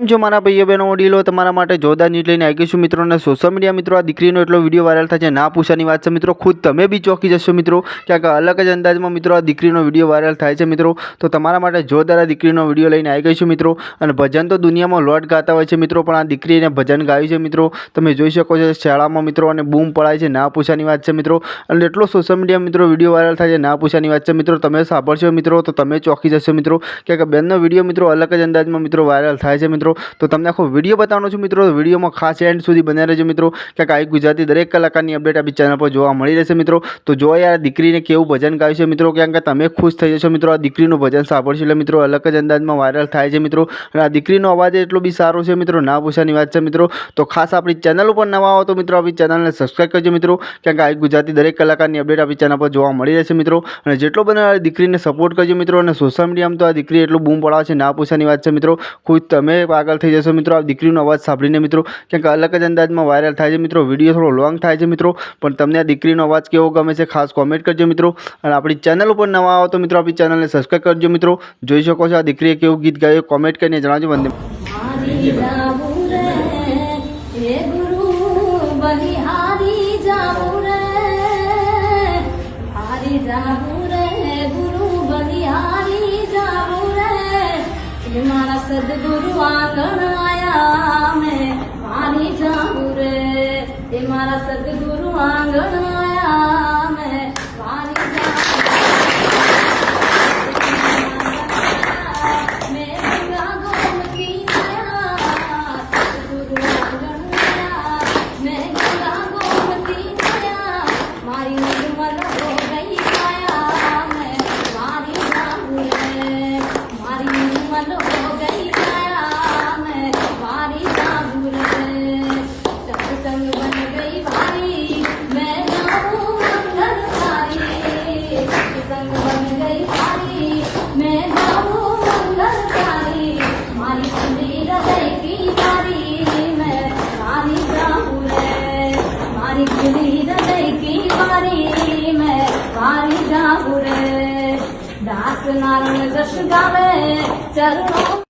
जो मारा भाईओ बहनों वडीलो तमारा माटे जोरदार न्यूज लईने आई गई छुं मित्रों ने सोशल मीडिया मित्रों आ दीकरीनो एटलो विडियो वायरल थाय छे ना पूछानी वात छे मित्रों। खुद तमे बी चौंकी जशो मित्रों क्यांक अलग ज अंदाजमां मित्रों आ दीकरीनो विडियो वायरल थाय छे मित्रों। तो तमारा माटे जोरदार आ दीकरीनो विडियो लईने आई गई छुं मित्रों। अने भजन तो दुनियामां लॉट गाता होय छे मित्रों, पण आ दीकरीने भजन गाव्युं छे मित्रों। तमे जोई शको छो शाळामां मित्रों अने बूम पड़ाय छे ना पूछानी वात छे मित्रों। अने एटलो सोशल मीडिया मित्रों विडियो वायरल थाय छे ना पूछानी वात छे मित्रों। तमे सांभळशो मित्रों तो तमे चौंकी जशो मित्रों क्यांक बेननो विडियो मित्रों अलग ज अंदाजमां मित्रों वायरल थाय छे मित्रों। तो तमने आखो विडियो बतावવાનો छुं मित्रों, विडियो में खास एंड सुधी बने रहेजो मित्रों क्यांक आई गुजराती दरेक कलाकारनी अपडेट आपणी चेनल पर जोवा मळी रहेशे मित्रों। तो जो यार दीकरीने केवुं भजन गाव्युं छे मित्रों क्यांक तमे खुश थई जशो मित्रों। आ दीकरीनुं भजन सांभळशो એટલે मित्रों अलग ज अंदाजमां वायरल थाय छे मित्रों। अने आ दीकरीनो अवाज एटलो बी सारो छे मित्रों, ना पूछानी वात छे मित्रों। तो खास आपणी चेनल पर नवा आવો तो मित्रों आपणी चेनलने सब्सक्राइब करजो मित्रों क्यांक आई गुजराती दरेक कलाकारनी अपडेट आपणी चेनल पर जोवा मळी रहेशे मित्रों। अने जेटलो बने आ दीकरीने सपोर्ट करजो मित्रों। अने सोशल मीडियामां तो आ दीकरी एटलो बूम पड़ावे छे ना पूछानी वात छे मित्रों। खुद तमे पागल थई जशो मित्रों आ दीकरीनो अवाज सांभळीने मित्रों क्यांक अलग ज अंदाजमां वायरल थाय छे मित्रों। विडियो थोड़ो लॉन्ग थाय छे मित्रों, पण तमने आ दीकरीनो अवाज केवो गमे छे खास कॉमेंट करजो मित्रों। अने आपणी चेनल पर नवा आવો तो मित्रों आपणी चेनलने सब्सक्राइब करजो मित्रों। जोई शको छो आ दीकरीए केवुं गीत गायुं कॉमेंट करीने जणावजो। वंदे मारा सदगुरु आंगण आया मैं मारी जाऊं रे, ये मारा सदगुरु आंगण आया मैं मारी जाऊं। मैं गंगा गोमती आया सदगुरु आंगण आया, मैं गंगा गोमती आया मारी निर्मल हो गई आया मैं मारी जाऊं रे, मारी निर्मल हो गई आया मैं मारी जाऊं रे। सत्संग बन गई भारी मैं जाऊं मंगलकारी, सत्संग बन गई भारी मैं जाऊं मंगलकारी मारी खुली हृदय की बारी मैं मारी जाऊं रे, मारी खुली हृदय की बारी मैं मारी जाऊं रे। दास नारायण जश गावे चरणों